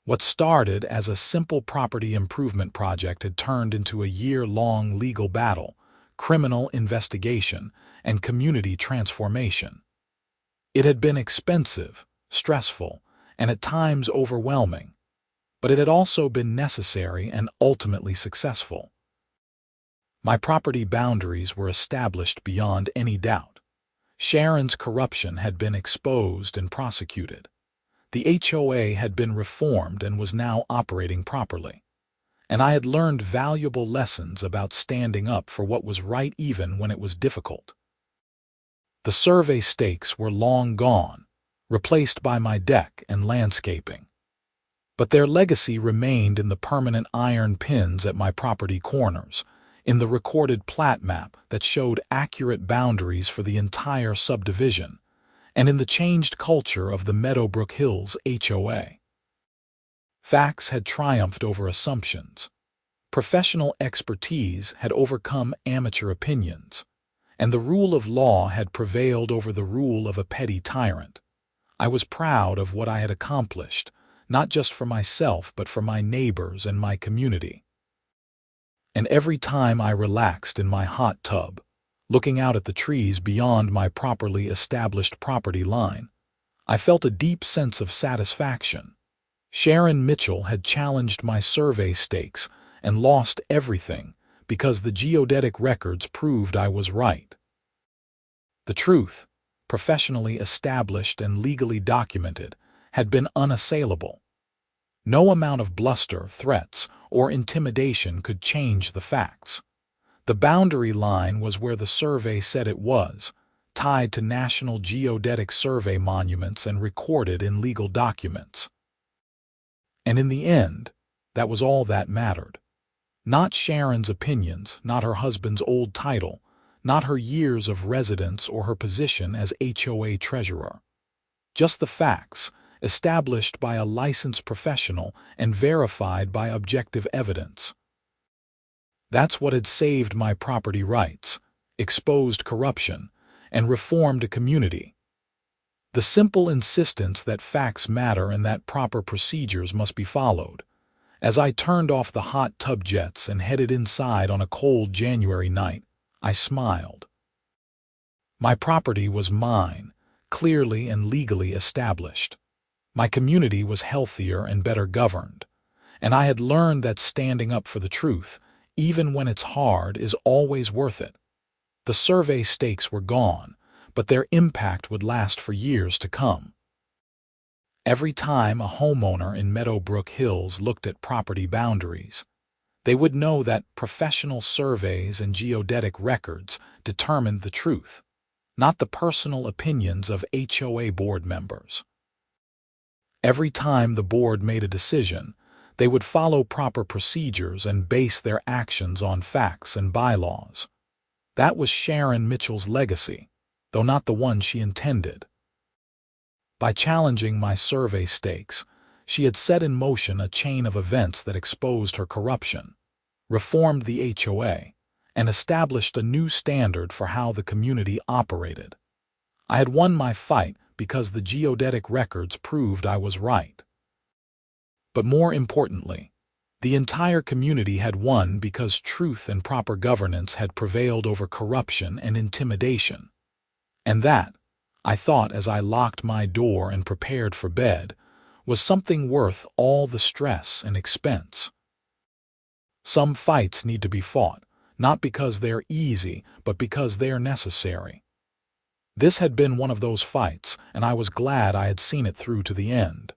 What started as a simple property improvement project had turned into a year-long legal battle, criminal investigation, and community transformation. It had been expensive, stressful, and at times overwhelming, but it had also been necessary and ultimately successful. My property boundaries were established beyond any doubt. Sharon's corruption had been exposed and prosecuted. The HOA had been reformed and was now operating properly. And I had learned valuable lessons about standing up for what was right even when it was difficult. The survey stakes were long gone, replaced by my deck and landscaping. But their legacy remained in the permanent iron pins at my property corners, in the recorded plat map that showed accurate boundaries for the entire subdivision, and in the changed culture of the Meadowbrook Hills HOA. Facts had triumphed over assumptions. Professional expertise had overcome amateur opinions, and the rule of law had prevailed over the rule of a petty tyrant. I was proud of what I had accomplished, not just for myself but for my neighbors and my community. And every time I relaxed in my hot tub, looking out at the trees beyond my properly established property line, I felt a deep sense of satisfaction. Sharon Mitchell had challenged my survey stakes and lost everything because the geodetic records proved I was right. The truth, professionally established and legally documented, had been unassailable. No amount of bluster, threats, or intimidation could change the facts. The boundary line was where the survey said it was, tied to National Geodetic Survey monuments and recorded in legal documents. And in the end, that was all that mattered. Not Sharon's opinions, not her husband's old title, not her years of residence or her position as HOA treasurer. Just the facts, established by a licensed professional and verified by objective evidence. That's what had saved my property rights, exposed corruption, and reformed a community. The simple insistence that facts matter and that proper procedures must be followed. As I turned off the hot tub jets and headed inside on a cold January night, I smiled. My property was mine, clearly and legally established. My community was healthier and better governed, and I had learned that standing up for the truth, even when it's hard, is always worth it. The survey stakes were gone, but their impact would last for years to come. Every time a homeowner in Meadowbrook Hills looked at property boundaries, they would know that professional surveys and geodetic records determined the truth, not the personal opinions of HOA board members. Every time the board made a decision, they would follow proper procedures and base their actions on facts and bylaws. That was Sharon Mitchell's legacy, though not the one she intended. By challenging my survey stakes, she had set in motion a chain of events that exposed her corruption, reformed the HOA, and established a new standard for how the community operated. I had won my fight because the geodetic records proved I was right. But more importantly, the entire community had won because truth and proper governance had prevailed over corruption and intimidation. And that, I thought as I locked my door and prepared for bed, was something worth all the stress and expense. Some fights need to be fought, not because they're easy, but because they're necessary. This had been one of those fights, and I was glad I had seen it through to the end.